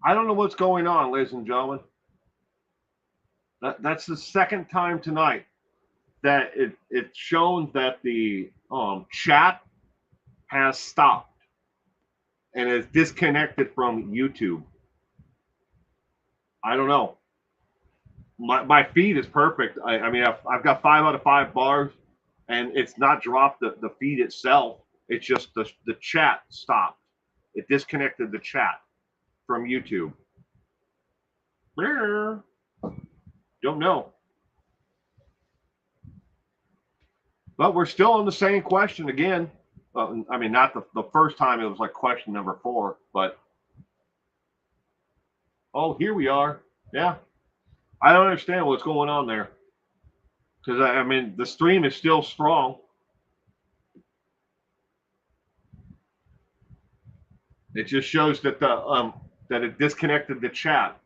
I don't know what's going on, ladies and gentlemen. That's the second time tonight that it's shown that the chat has stopped and is disconnected from YouTube. I don't know. My feed is perfect. I mean, I've got 5 out of 5 bars, and it's not dropped the feed itself. It's just the chat stopped. It disconnected the chat from YouTube. Don't know. But we're still on the same question again. I mean, not the first time it was like question number 4, but oh, here we are. Yeah. I don't understand what's going on there. Because, I mean, the stream is still strong. It just shows that that it disconnected the chat.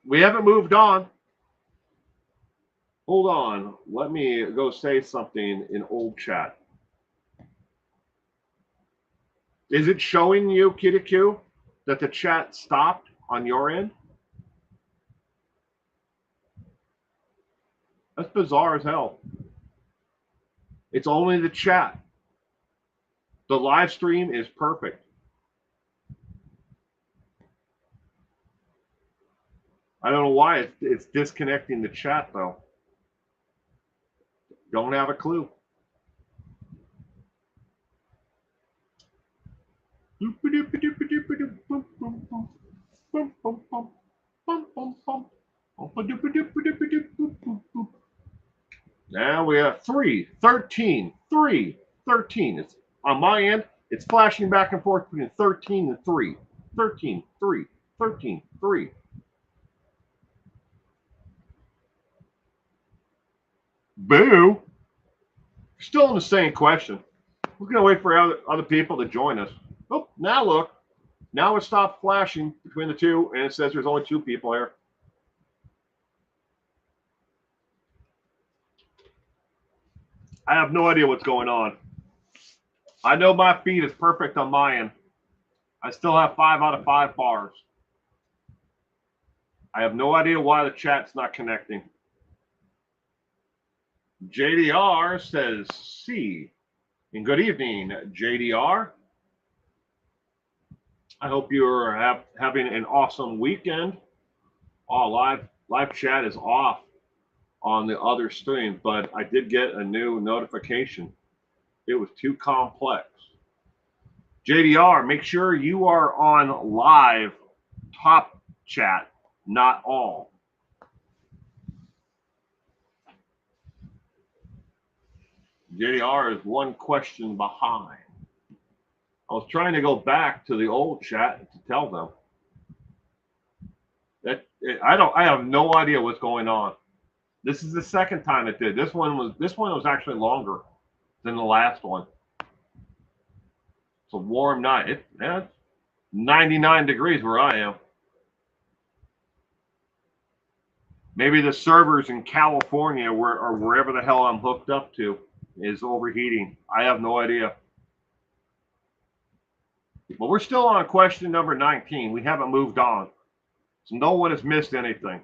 We haven't moved on. Hold on. Let me go say something in old chat. Is it showing you, Kitty Q, that the chat stopped on your end? That's bizarre as hell. It's only the chat. The live stream is perfect. I don't know why it's disconnecting the chat, though. Don't have a clue. Now we have 3, 13, 3, 13. It's on my end. It's flashing back and forth between 13 and 3, 13, 3, 13, 3. Boo. Still in the same question. We're going to wait for other people to join us. Oh, now look. Now it stopped flashing between the two, and it says there's only 2 people here. I have no idea what's going on. I know my feed is perfect on my end. I still have 5 out of 5 bars. I have no idea why the chat's not connecting. JDR says C. And good evening, JDR. I hope you're having an awesome weekend. Oh, live chat is off on the other stream, but I did get a new notification. It was too complex. JDR, make sure you are on live top chat, not all. JDR is one question behind. I was trying to go back to the old chat to tell them that I have no idea what's going on. This is the second time it did. This one was actually longer than the last one. It's a warm night. It's 99 degrees where I am. Maybe the servers in California or wherever the hell I'm hooked up to is overheating. I have no idea. But we're still on question number 19. We haven't moved on. So no one has missed anything.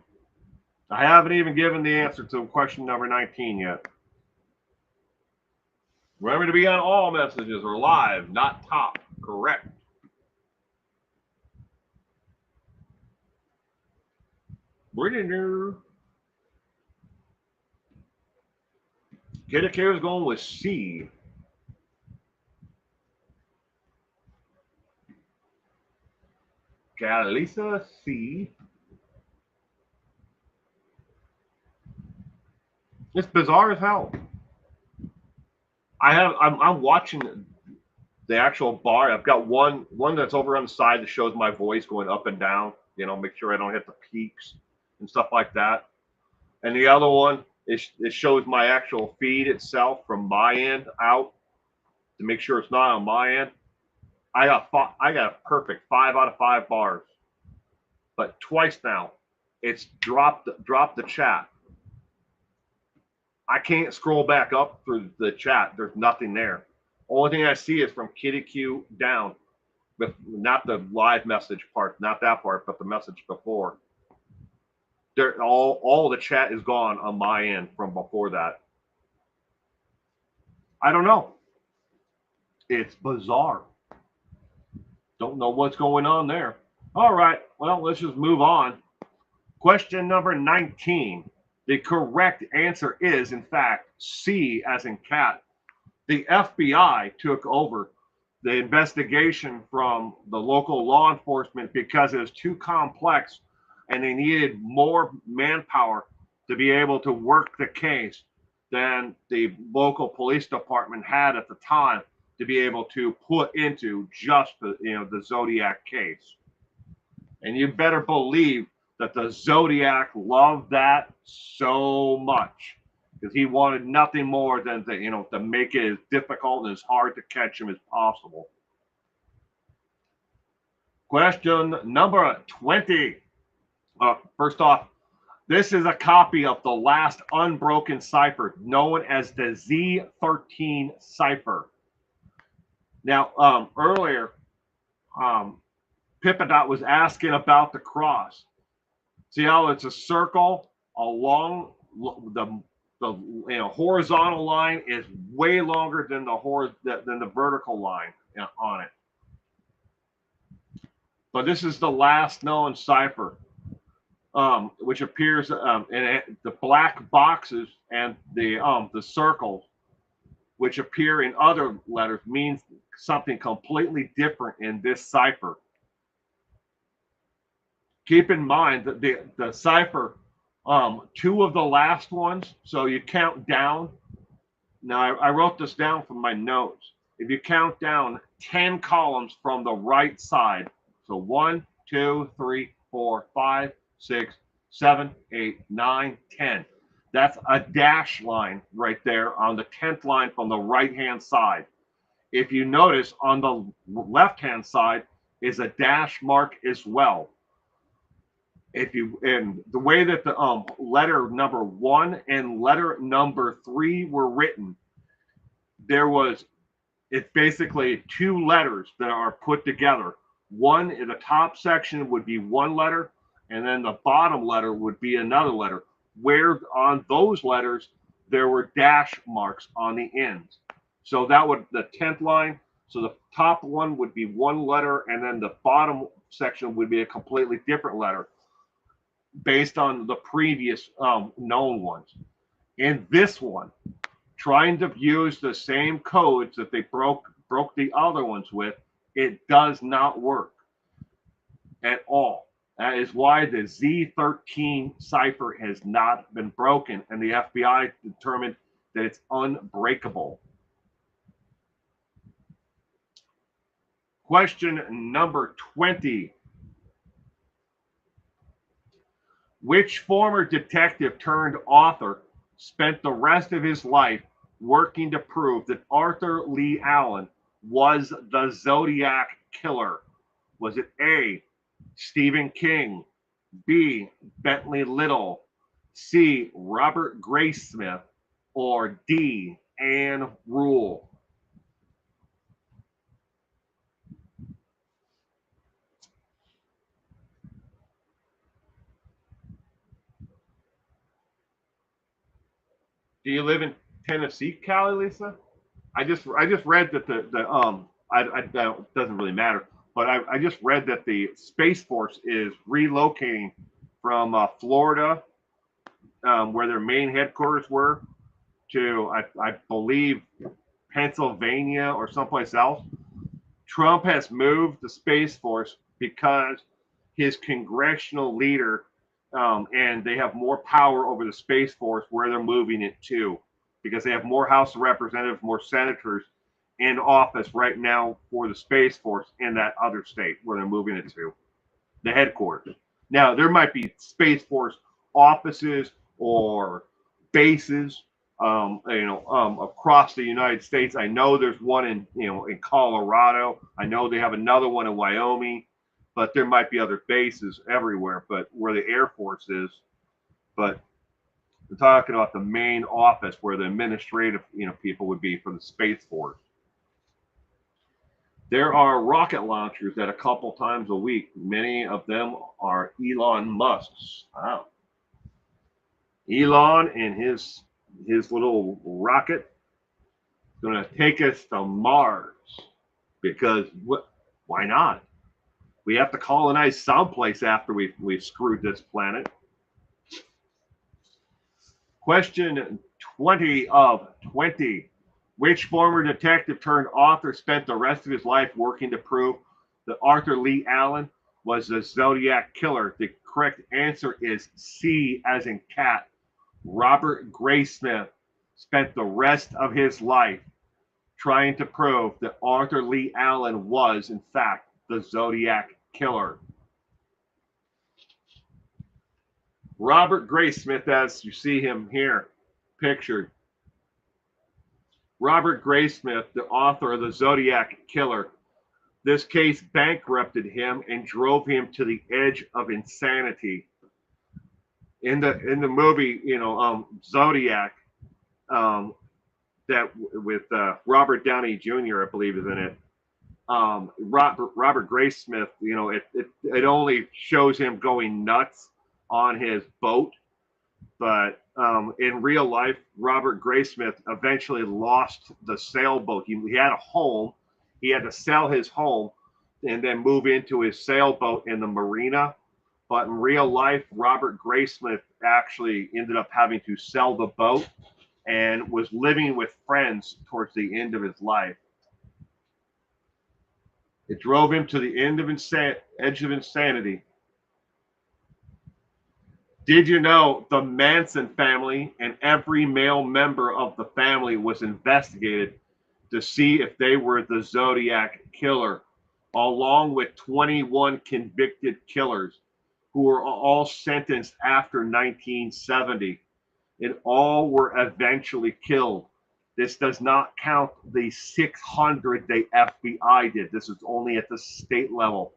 I haven't even given the answer to question number 19 yet. Remember to be on all messages or live, not top. Correct. Kitty is going with C. Lisa C. It's bizarre as hell. I'm watching the actual bar. I've got one that's over on the side that shows my voice going up and down, make sure I don't hit the peaks and stuff like that. And the other one it shows my actual feed itself from my end out to make sure it's not on my end. I got a perfect 5 out of 5 bars. But twice now, it's dropped the chat. I can't scroll back up through the chat. There's nothing there. Only thing I see is from Kitty Q down. With not the live message part, not that part, but the message before. There, all the chat is gone on my end from before that. I don't know. It's bizarre. Don't know what's going on there. All right. Well, let's just move on. Question number 19. The correct answer is, in fact, C as in cat. The FBI took over the investigation from the local law enforcement because it was too complex and they needed more manpower to be able to work the case than the local police department had at the time to be able to put into just the Zodiac case. And you better believe that the Zodiac loved that so much because he wanted nothing more than to make it as difficult and as hard to catch him as possible. Question number 20. First off, this is a copy of the last unbroken cipher known as the Z13 cipher. Now, earlier, Pippadot was asking about the cross. See how it's a circle along the horizontal line is way longer than the vertical line on it. But this is the last known cipher, which appears in the black boxes and the circles, which appear in other letters, means something completely different in this cipher. Keep in mind that the cipher, two of the last ones, so you count down. Now, I wrote this down from my notes. If you count down 10 columns from the right side, so 1, 2, 3, 4, 5, 6, 7, 8, 9, 10. That's a dash line right there on the 10th line from the right-hand side. If you notice, on the left-hand side is a dash mark as well. And the way that the letter number 1 and letter number 3 were written, it's basically two letters that are put together. One in the top section would be one letter, and then the bottom letter would be another letter, where on those letters there were dash marks on the ends. So that would the 10th line. So the top one would be one letter, and then the bottom section would be a completely different letter based on the previous known ones. In this one, trying to use the same codes that they broke the other ones with, it does not work at all. That is why the Z13 cipher has not been broken, and the FBI determined that it's unbreakable. Question number 20. Which former detective turned author spent the rest of his life working to prove that Arthur Lee Allen was the Zodiac Killer? Was it A, Stephen King, B, Bentley Little, C, Robert Graysmith, or D, Anne Rule? Do you live in Tennessee, Callie, Lisa? I just read that it doesn't really matter, but I just read that the Space Force is relocating from Florida, where their main headquarters were, to I believe Pennsylvania or someplace else. Trump has moved the Space Force because his congressional leader, and they have more power over the Space Force where they're moving it to, because they have more House of Representatives, more senators in office right now for the Space Force in that other state where they're moving it to, the headquarters. Now, there might be Space Force offices or bases, across the United States. I know there's one in Colorado. I know they have another one in Wyoming, but there might be other bases everywhere, but where the Air Force is. But we're talking about the main office where the administrative, people would be for the Space Force. There are rocket launchers that a couple times a week. Many of them are Elon Musk's. Wow. Elon and his little rocket is going to take us to Mars because what? Why not? We have to colonize someplace after we screwed this planet. Question 20 of 20. Which former detective turned author spent the rest of his life working to prove that Arthur Lee Allen was the Zodiac Killer? The correct answer is C, as in cat. Robert Graysmith spent the rest of his life trying to prove that Arthur Lee Allen was, in fact, the Zodiac Killer. Robert Graysmith, as you see him here pictured. Robert Graysmith, the author of the Zodiac Killer. This case bankrupted him and drove him to the edge of insanity. In the movie, Zodiac, that with Robert Downey Jr., I believe, is in it. Robert Graysmith, it only shows him going nuts on his boat, but in real life, Robert Graysmith eventually lost the sailboat. He had a home. He had to sell his home and then move into his sailboat in the marina. But in real life, Robert Graysmith actually ended up having to sell the boat and was living with friends towards the end of his life. It drove him to the edge of insanity. Did you know the Manson family and every male member of the family was investigated to see if they were the Zodiac Killer, along with 21 convicted killers who were all sentenced after 1970, and all were eventually killed. This does not count the 600 the FBI did. This is only at the state level.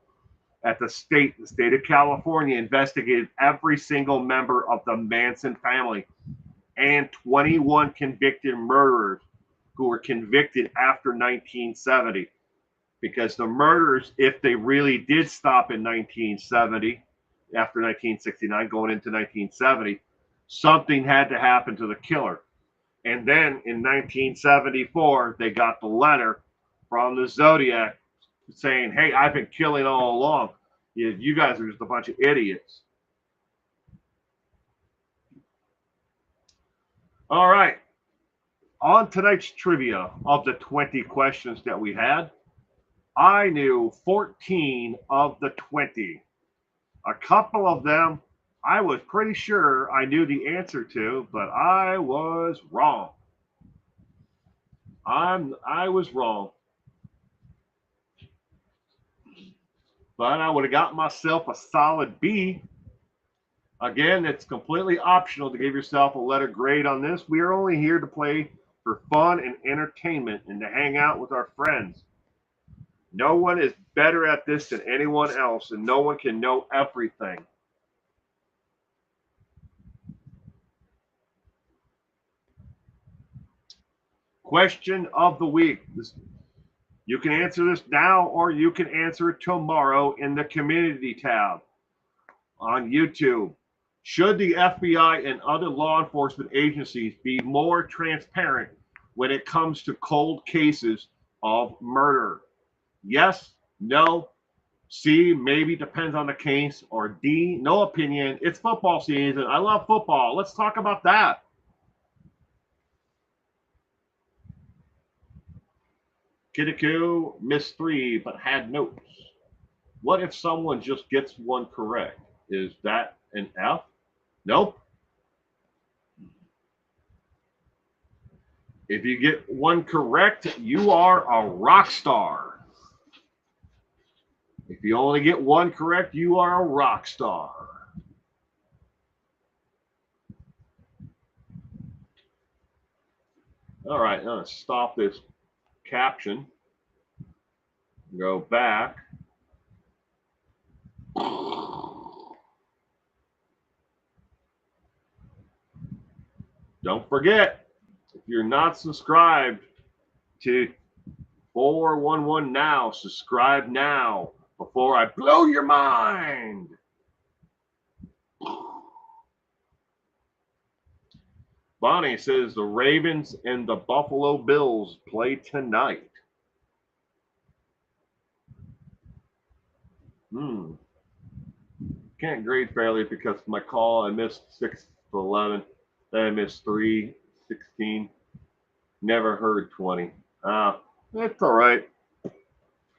At the state of California investigated every single member of the Manson family and 21 convicted murderers who were convicted after 1970. Because the murders, if they really did stop in 1970, after 1969, going into 1970, something had to happen to the killer. And then in 1974, they got the letter from the Zodiac saying, hey, I've been killing all along. You guys are just a bunch of idiots. All right. On tonight's trivia of the 20 questions that we had, I knew 14 of the 20. A couple of them I was pretty sure I knew the answer to, but I was wrong. I was wrong. But I would have got myself a solid B. Again, it's completely optional to give yourself a letter grade on this. We are only here to play for fun and entertainment and to hang out with our friends. No one is better at this than anyone else, and no one can know everything. Question of the week. You can answer this now or you can answer it tomorrow in the community tab on YouTube. Should the FBI and other law enforcement agencies be more transparent when it comes to cold cases of murder? Yes, no, C, maybe, depends on the case, or D, no opinion. It's football season. I love football. Let's talk about that. Kiddiku missed 3 but had notes. What if someone just gets one correct? Is that an F? Nope. If you get one correct, you are a rock star. If you only get one correct, you are a rock star. All right, I'm going to stop this caption. Go back. Don't forget, if you're not subscribed to 411 now. Subscribe now before I blow your mind. Bonnie says the Ravens and the Buffalo Bills play tonight. Can't grade fairly because of my call. I missed 6 to 11. Then I missed 3, 16. Never heard 20. That's all right.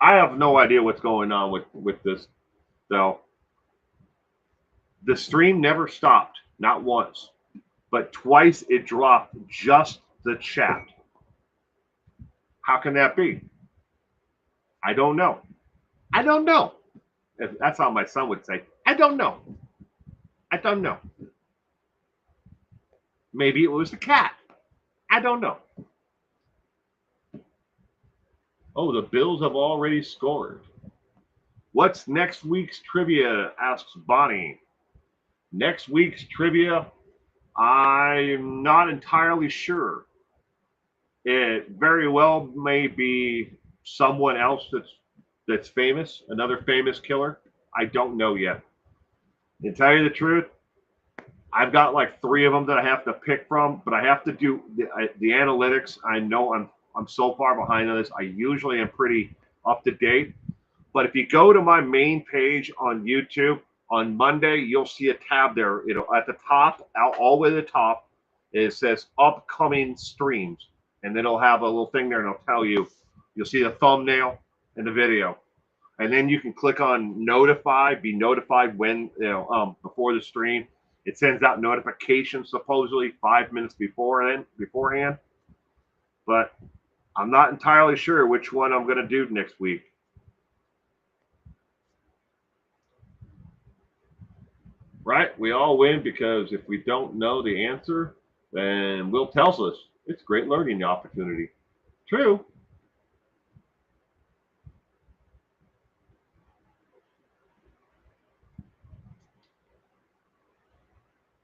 I have no idea what's going on with this, though. The stream never stopped, not once. But twice it dropped just the chat. How can that be? I don't know. I don't know. That's how my son would say. I don't know. I don't know. Maybe it was the cat. I don't know. Oh, the Bills have already scored. What's next week's trivia? Asks Bonnie. Next week's trivia, I'm not entirely sure. It very well may be someone else that's famous, another famous killer. I don't know yet. To tell you the truth, I've got like 3 of them that I have to pick from, but I have to do the analytics. I know I'm so far behind on this. I usually am pretty up to date. But if you go to my main page on YouTube on Monday, you'll see a tab there. At the top, all the way to the top, it says upcoming streams, and then it'll have a little thing there, and it'll tell you. You'll see the thumbnail and the video, and then you can click on notify, be notified when before the stream. It sends out notifications supposedly 5 minutes beforehand. But I'm not entirely sure which one I'm going to do next week. Right? We all win because if we don't know the answer, then Will tells us. It's a great learning opportunity. True.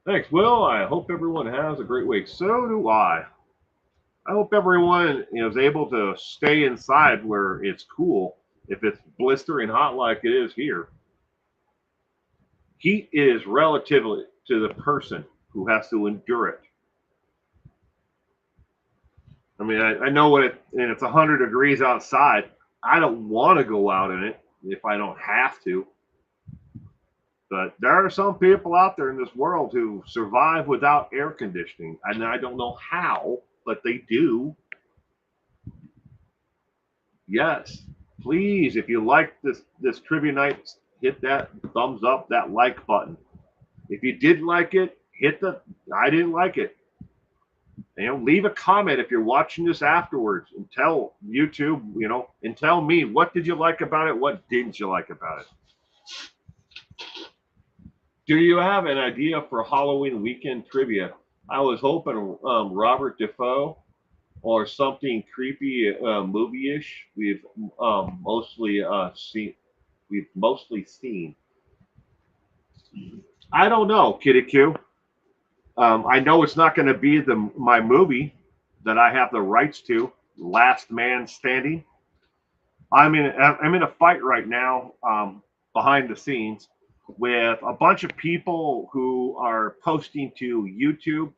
Thanks, Will. I hope everyone has a great week. So do I. I hope everyone is able to stay inside where it's cool if it's blistering hot like it is here. Heat is relatively to the person who has to endure it. I mean, I know when it's 100 degrees outside, I don't want to go out in it if I don't have to. But there are some people out there in this world who survive without air conditioning, and I don't know how, but they do. Yes, please, if you like this trivia night, hit that thumbs up, that like button. If you did like it, hit the I didn't like it. Leave a comment if you're watching this afterwards, and tell YouTube, and tell me, what did you like about it? What didn't you like about it? Do you have an idea for Halloween weekend trivia? I was hoping Robert Defoe or something creepy, movie-ish. We've mostly seen. I don't know, Kitty Q. I know it's not going to be my movie that I have the rights to, Last Man Standing. I'm in a fight right now behind the scenes with a bunch of people who are posting to YouTube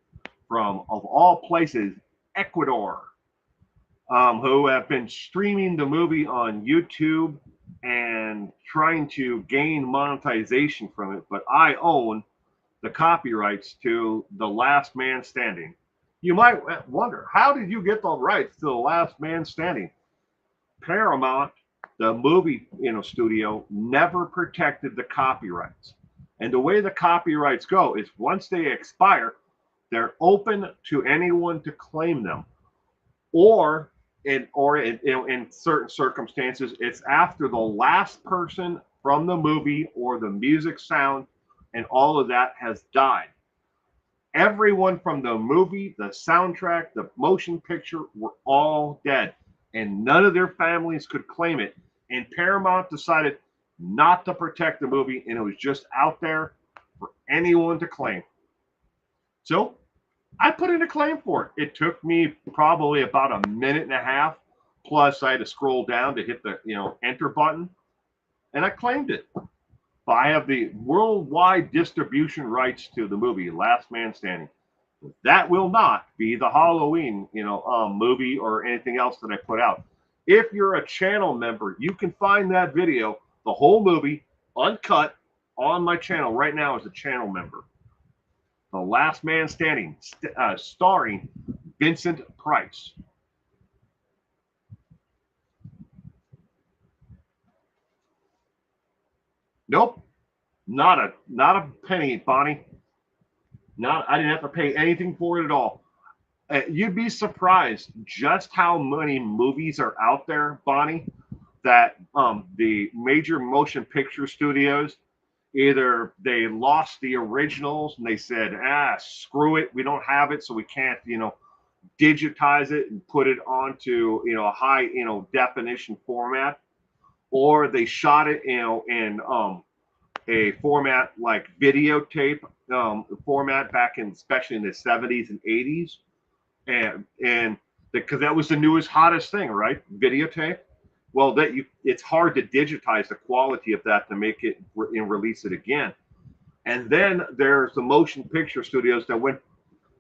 from, of all places, Ecuador, who have been streaming the movie on YouTube and trying to gain monetization from it. But I own the copyrights to The Last Man Standing. You might wonder, how did you get the rights to The Last Man Standing? Paramount, the movie studio, never protected the copyrights. And the way the copyrights go is once they expire, they're open to anyone to claim them. Or in certain circumstances, it's after the last person from the movie or the music, sound, and all of that has died. Everyone from the movie, the soundtrack, the motion picture were all dead, and none of their families could claim it. And Paramount decided not to protect the movie, and it was just out there for anyone to claim. So I put in a claim for it. It took me probably about a minute and a half Plus, I had to scroll down to hit the enter button, and I claimed it. But I have the worldwide distribution rights to the movie Last Man Standing. That will not be the Halloween, movie or anything else that I put out. If you're a channel member, you can find that video, the whole movie, uncut, on my channel right now as a channel member. The Last Man Standing, starring Vincent Price. Nope, not a penny, Bonnie. I didn't have to pay anything for it at all. You'd be surprised just how many movies are out there, Bonnie, that the major motion picture studios, either they lost the originals and they said, screw it, we don't have it, so we can't, digitize it and put it onto, a high, definition format, or they shot it, in a format like videotape format back in, especially in the 70s and 80s, and because that was the newest, hottest thing, right? Videotape. Well, it's hard to digitize the quality of that to make it and release it again. And then there's the motion picture studios that had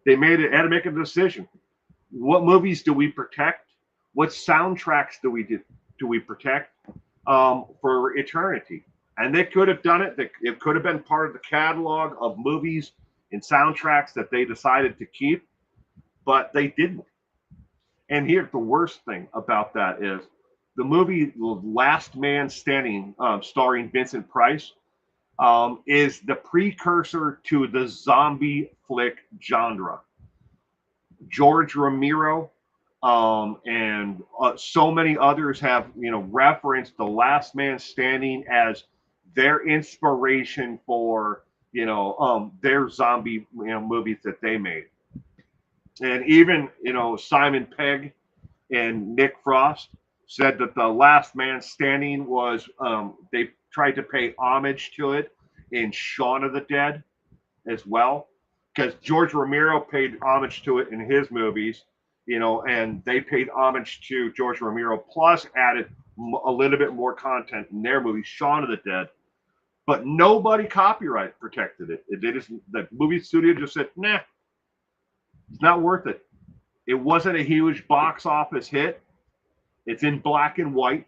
to make a decision. What movies do we protect? What soundtracks do we protect for eternity? And they could have done it. It could have been part of the catalog of movies and soundtracks that they decided to keep, but they didn't. And here's the worst thing about that is the movie Last Man Standing, starring Vincent Price, is the precursor to the zombie flick genre. George Romero and so many others have referenced The Last Man Standing as their inspiration for their zombie movies that they made. And even Simon Pegg and Nick Frost said that The Last Man Standing was they tried to pay homage to it in Shaun of the Dead as well, because George Romero paid homage to it in his movies, and they paid homage to George Romero, plus added a little bit more content in their movie Shaun of the Dead. But nobody copyright protected it. The movie studio just said, nah, it's not worth it. It wasn't a huge box office hit. It's in black and white.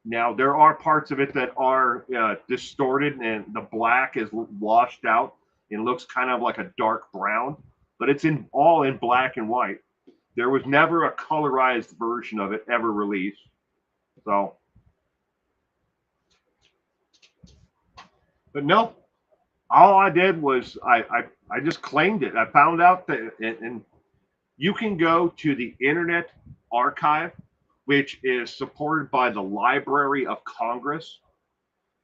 Now, there are parts of it that are distorted and the black is washed out and looks kind of like a dark brown, but it's all in black and white. There was never a colorized version of it ever released. So, but no, all I did was I just claimed it. I found out that, and you can go to the Internet Archive, which is supported by the Library of Congress,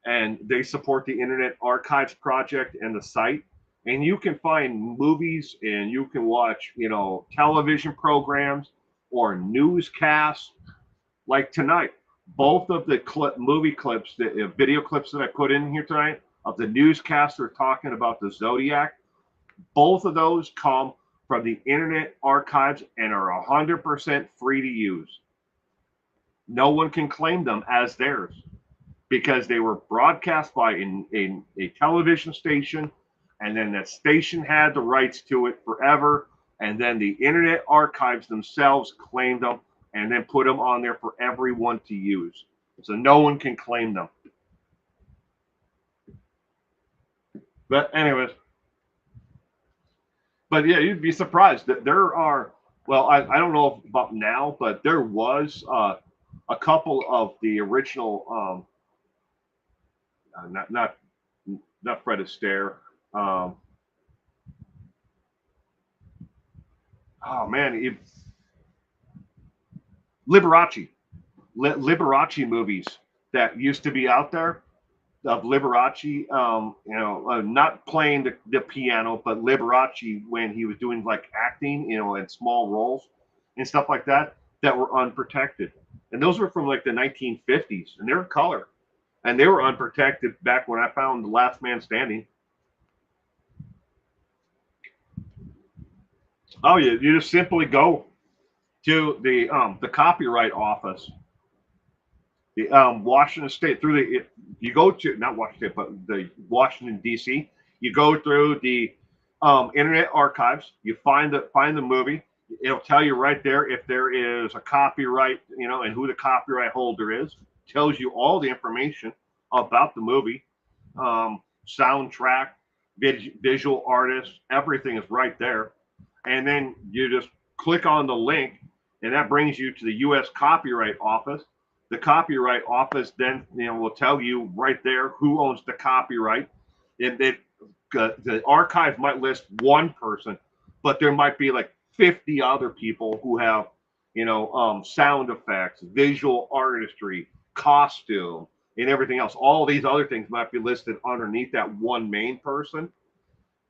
and they support the Internet Archives Project and the site. And you can find movies and you can watch, television programs or newscasts like tonight. Both of the movie clips, the video clips that I put in here tonight of the newscaster talking about the Zodiac, both of those come from the Internet Archives and are 100% free to use. No one can claim them as theirs because they were broadcast by a television station, and then that station had the rights to it forever, and then the Internet Archives themselves claimed them and then put them on there for everyone to use. So no one can claim them. But anyways, but yeah, you'd be surprised that there are, well, I don't know about now, but there was a couple of the original, not Fred Astaire. Oh man, Liberace movies that used to be out there, of Liberace, not playing the piano, but Liberace when he was doing like acting, in small roles and stuff like that were unprotected. And those were from like the 1950s, and they were color, and they were unprotected back when I found The Last Man Standing. Oh, yeah, you just simply go to the copyright office, the Washington State, through the, you go to, not Washington State, but the Washington D.C. You go through the Internet Archives. You find the movie. It'll tell you right there if there is a copyright, and who the copyright holder is. Tells you all the information about the movie, soundtrack, visual artists, everything is right there. And then you just click on the link, and that brings you to the U.S. Copyright Office. The Copyright Office then will tell you right there who owns the copyright. And the archive might list one person, but there might be like 50 other people who have sound effects, visual artistry, costume, and everything else. All these other things might be listed underneath that one main person.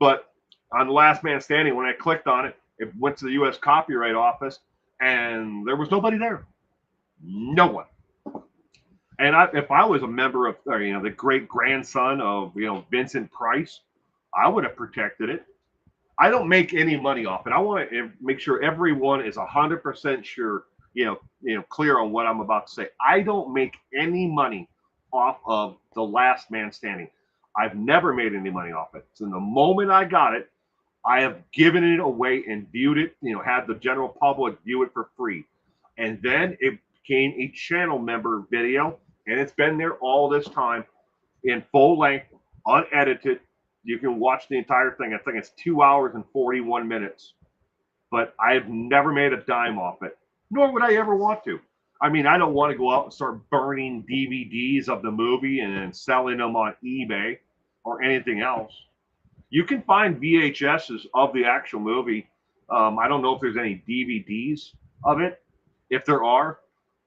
But on The Last Man Standing, when I clicked on it, it went to the U.S. Copyright Office, and there was nobody there. No one. And if I was a member of, the great grandson of, Vincent Price, I would have protected it. I don't make any money off it. I want to make sure everyone is 100% sure, clear on what I'm about to say. I don't make any money off of The Last Man Standing. I've never made any money off it. So the moment I got it, I have given it away and viewed it, had the general public view it for free. And then it became a channel member video, and it's been there all this time in full length, unedited. You can watch the entire thing. I think it's 2 hours and 41 minutes. But I've never made a dime off it, nor would I ever want to. I mean, I don't want to go out and start burning DVDs of the movie and then selling them on eBay or anything else. You can find VHSs of the actual movie. I don't know if there's any DVDs of it. If there are,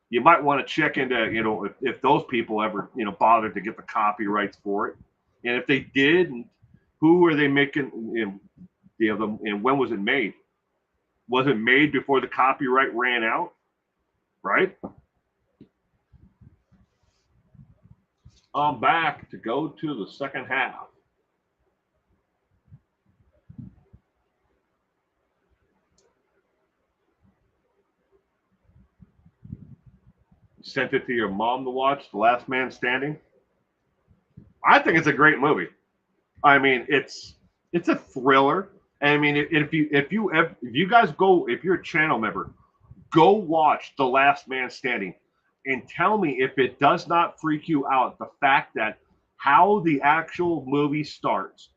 you might want to check into, if those people ever, bothered to get the copyrights for it. And if they did, who were they making, and when was it made? Was it made before the copyright ran out? Right? I'm back to go to the second half. Sent it to your mom to watch, The Last Man Standing. I think it's a great movie. I mean, it's a thriller. I mean, if you guys go, if you're a channel member, go watch The Last Man Standing and tell me if it does not freak you out, the fact that how the actual movie starts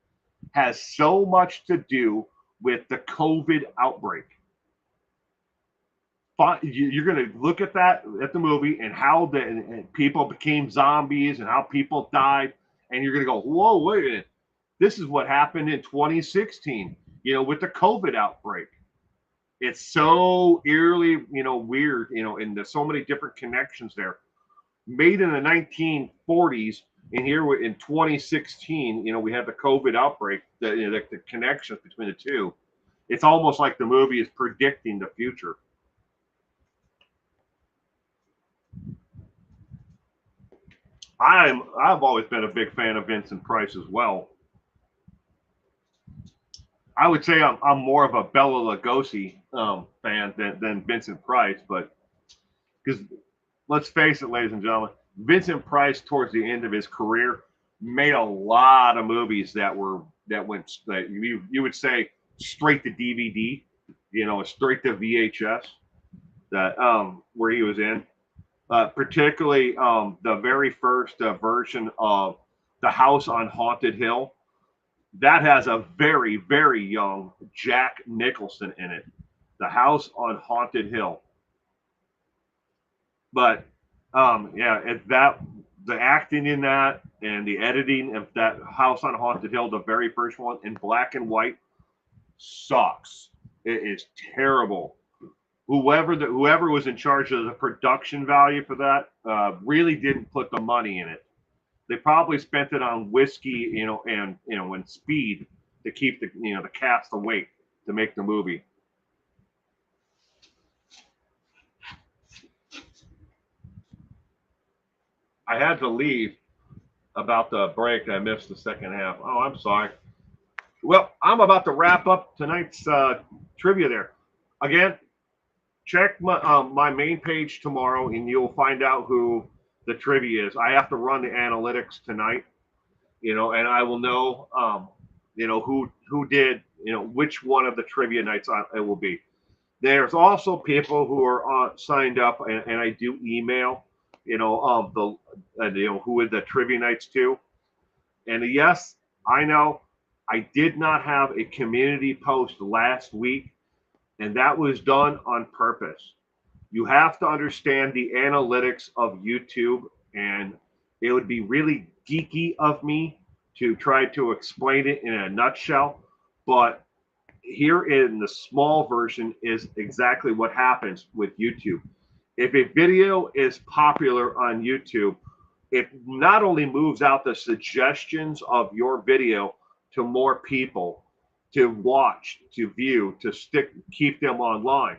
has so much to do with the COVID outbreak. You're going to look at the movie and how the people became zombies and how people died, and you're going to go, whoa, wait a minute. This is what happened in 2016, with the COVID outbreak. It's so eerily, weird, and there's so many different connections there. Made in the 1940s, and here in 2016, we have the COVID outbreak, the connections between the two. It's almost like the movie is predicting the future. I've always been a big fan of Vincent Price as well. I would say I'm more of a Bela Lugosi fan than Vincent Price, but because let's face it, ladies and gentlemen, Vincent Price towards the end of his career made a lot of movies that you would say straight to DVD, straight to VHS, that where he was in. Particularly the very first version of The House on Haunted Hill. That has a very, very young Jack Nicholson in it. The House on Haunted Hill. But the acting in that and the editing of that House on Haunted Hill, the very first one in black and white, sucks. It is terrible. Whoever was in charge of the production value for that really didn't put the money in it. They probably spent it on whiskey, and speed to keep the cast awake to make the movie. I had to leave about the break. I missed the second half. Oh, I'm sorry. Well, I'm about to wrap up tonight's trivia there. Again, check my main page tomorrow, and you'll find out who the trivia is. I have to run the analytics tonight, and I will know, who did, which one of the trivia nights it will be. There's also people who are signed up, and I do email, of the, who are the trivia nights to. And yes, I know I did not have a community post last week, and that was done on purpose. You have to understand the analytics of YouTube, and it would be really geeky of me to try to explain it in a nutshell. But here in the small version is exactly what happens with YouTube. If a video is popular on YouTube, it not only moves out the suggestions of your video to more people to watch, to view, to keep them online.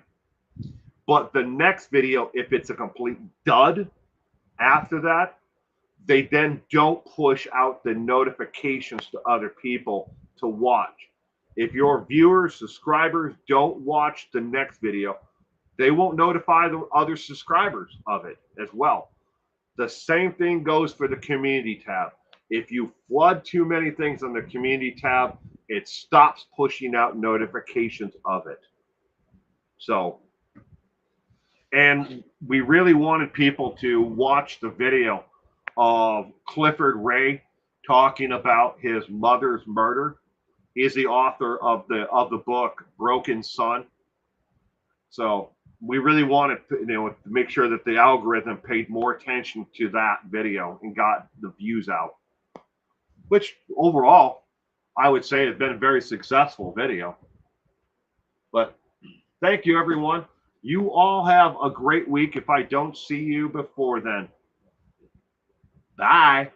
But the next video, if it's a complete dud after that, they then don't push out the notifications to other people to watch. If your viewers, subscribers don't watch the next video, they won't notify the other subscribers of it as well. The same thing goes for the community tab. If you flood too many things on the community tab, it stops pushing out notifications of it. So, and we really wanted people to watch the video of Clifford Ray talking about his mother's murder. He's the author of the book Broken Sun. So we really wanted to make sure that the algorithm paid more attention to that video and got the views out, which overall I would say has been a very successful video. But thank you, everyone. You all have a great week if I don't see you before then. Bye.